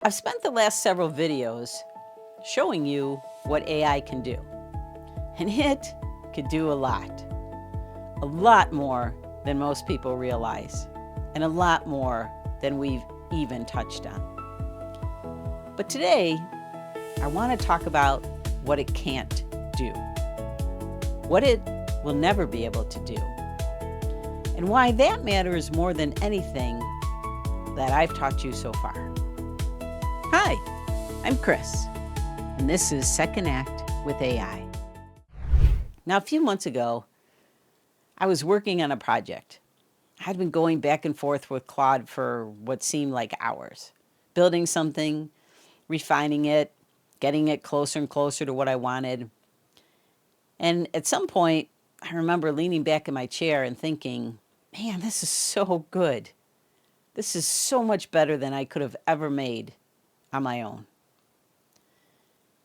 I've spent the last several videos showing you what AI can do. And it could do a lot more than most people realize, and a lot more than we've even touched on. But today, I want to talk about what it can't do, what it will never be able to do, and why that matters more than anything that I've taught you so far. Hi, I'm Chris, and this is Second Act with AI. Now, a few months ago, I was working on a project. I'd been going back and forth with Claude for what seemed like hours, building something, refining it, getting it closer and closer to what I wanted. And at some point, I remember leaning back in my chair and thinking, man, this is so good. This is so much better than I could have ever made on my own.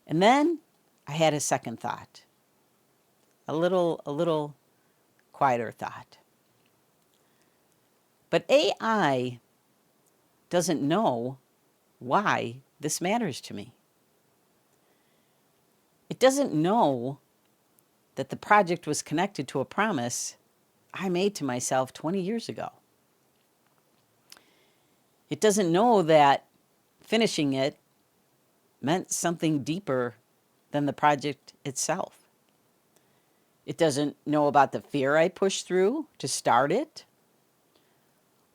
And then I had a second thought, a little quieter thought. But AI doesn't know why this matters to me. It doesn't know that the project was connected to a promise I made to myself 20 years ago. It doesn't know that finishing it meant something deeper than the project itself. It doesn't know about the fear I pushed through to start it,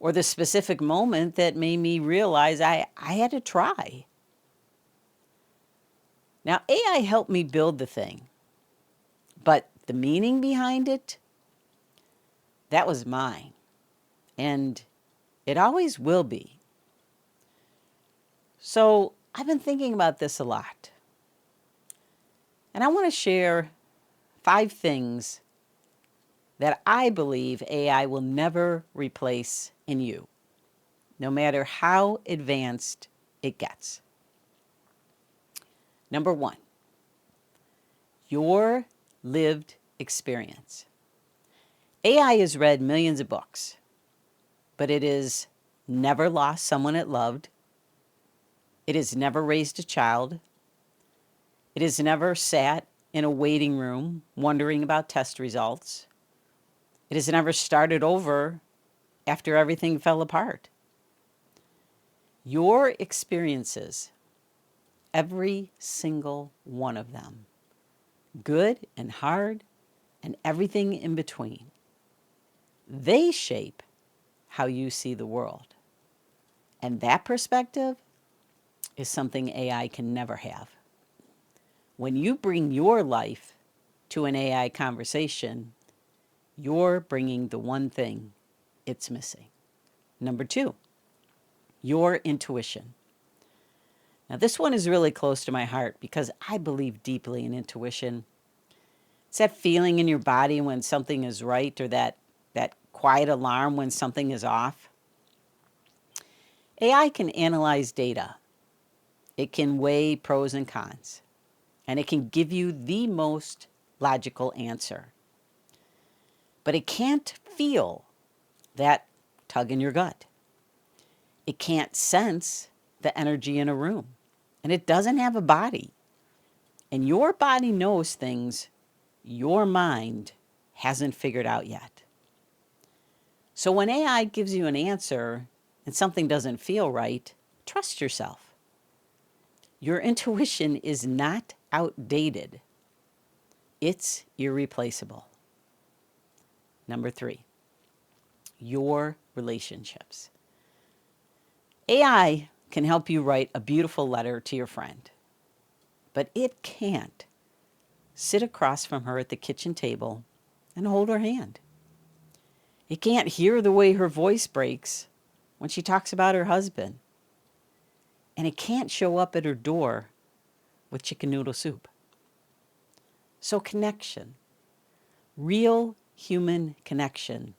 or the specific moment that made me realize I had to try. Now, AI helped me build the thing, but the meaning behind it, that was mine, and it always will be. So I've been thinking about this a lot, and I want to share 5 things that I believe AI will never replace in you, no matter how advanced it gets. Number 1, your lived experience. AI has read millions of books, but it has never lost someone it loved. It has never raised a child. It has never sat in a waiting room wondering about test results. It has never started over after everything fell apart. Your experiences, every single one of them, good and hard and everything in between, they shape how you see the world. And that perspective is something AI can never have. When you bring your life to an AI conversation, you're bringing the one thing it's missing. Number 2, your intuition. Now, this one is really close to my heart because I believe deeply in intuition. It's that feeling in your body when something is right, or that quiet alarm when something is off. AI can analyze data. It can weigh pros and cons, and it can give you the most logical answer. But it can't feel that tug in your gut. It can't sense the energy in a room, and it doesn't have a body. And your body knows things your mind hasn't figured out yet. So when AI gives you an answer and something doesn't feel right, trust yourself. Your intuition is not outdated. It's irreplaceable. Number 3, your relationships. AI can help you write a beautiful letter to your friend, but it can't sit across from her at the kitchen table and hold her hand. It can't hear the way her voice breaks when she talks about her husband. And it can't show up at her door with chicken noodle soup. So connection, real human connection,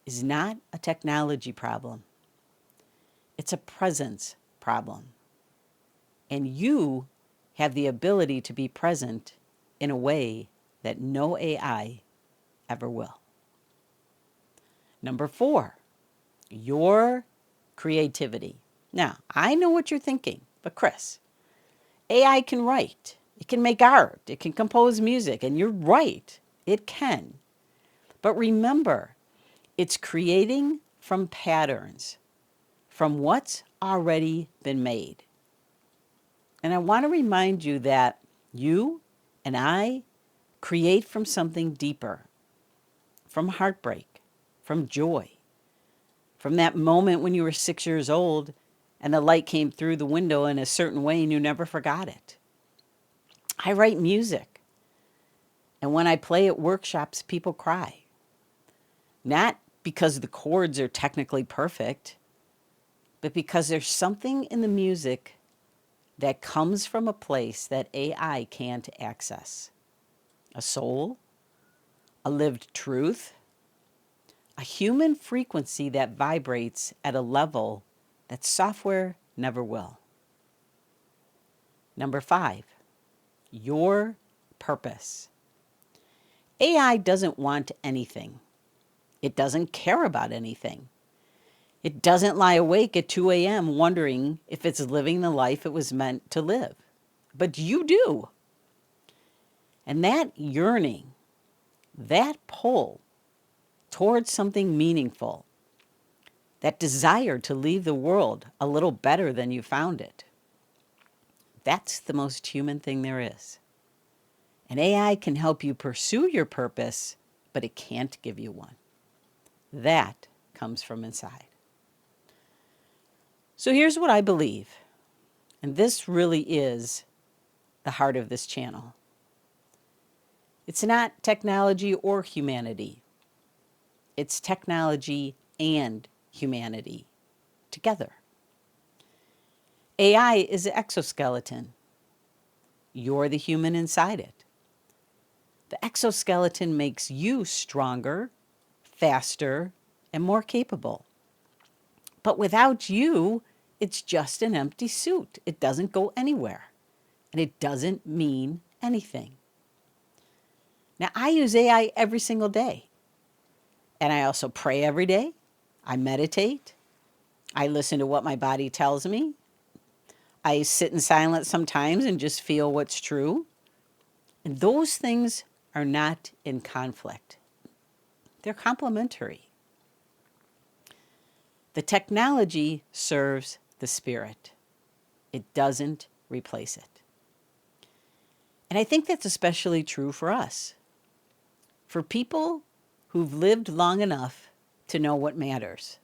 is not a technology problem. It's a presence problem. And you have the ability to be present in a way that no AI ever will. Number 4, your creativity. Now, I know what you're thinking, but Chris, AI can write, it can make art, it can compose music, and you're right, it can. But remember, it's creating from patterns, from what's already been made. And I want to remind you that you and I create from something deeper, from heartbreak, from joy, from that moment when you were 6 years old and the light came through the window in a certain way and you never forgot it. I write music, and when I play at workshops, people cry. Not because the chords are technically perfect, but because there's something in the music that comes from a place that AI can't access. A soul, a lived truth, a human frequency that vibrates at a level that software never will. Number 5, your purpose. AI doesn't want anything. It doesn't care about anything. It doesn't lie awake at 2 a.m. wondering if it's living the life it was meant to live. But you do. And that yearning, that pull towards something meaningful, that desire to leave the world a little better than you found it, that's the most human thing there is. And AI can help you pursue your purpose, but it can't give you one. That comes from inside. So here's what I believe, and this really is the heart of this channel. It's not technology or humanity. It's technology and humanity together. AI is an exoskeleton. You're the human inside it. The exoskeleton makes you stronger, faster, and more capable. But without you, it's just an empty suit. It doesn't go anywhere, and it doesn't mean anything. Now, I use AI every single day, and I also pray every day. I meditate. I listen to what my body tells me. I sit in silence sometimes and just feel what's true. And those things are not in conflict. They're complementary. The technology serves the spirit. It doesn't replace it. And I think that's especially true for us. For people who've lived long enough to know what matters.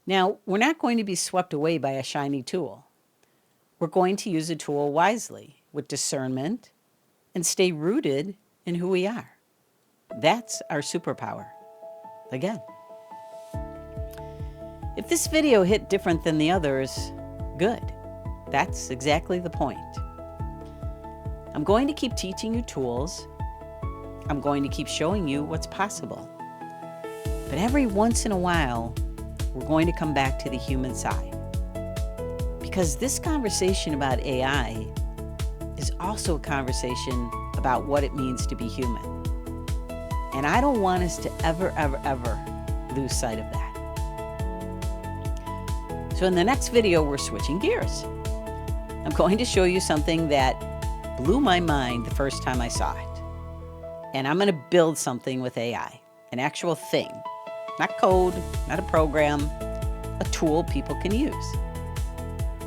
Now, we're not going to be swept away by a shiny tool. We're going to use a tool wisely, with discernment, and stay rooted in who we are. That's our superpower. Again. If this video hit different than the others, good. That's exactly the point. I'm going to keep teaching you tools. I'm going to keep showing you what's possible. But every once in a while, we're going to come back to the human side. Because this conversation about AI is also a conversation about what it means to be human. And I don't want us to ever lose sight of that. So in the next video, we're switching gears. I'm going to show you something that blew my mind the first time I saw it. And I'm going to build something with AI, an actual thing, not code, not a program, a tool people can use.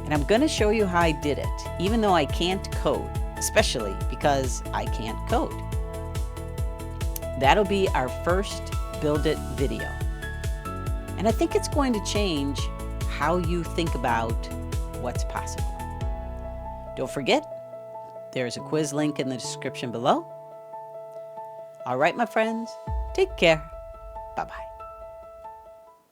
And I'm going to show you how I did it, even though I can't code, especially because I can't code. That'll be our first Build It video. And I think it's going to change how you think about what's possible. Don't forget, there's a quiz link in the description below. All right, my friends, take care. Bye-bye.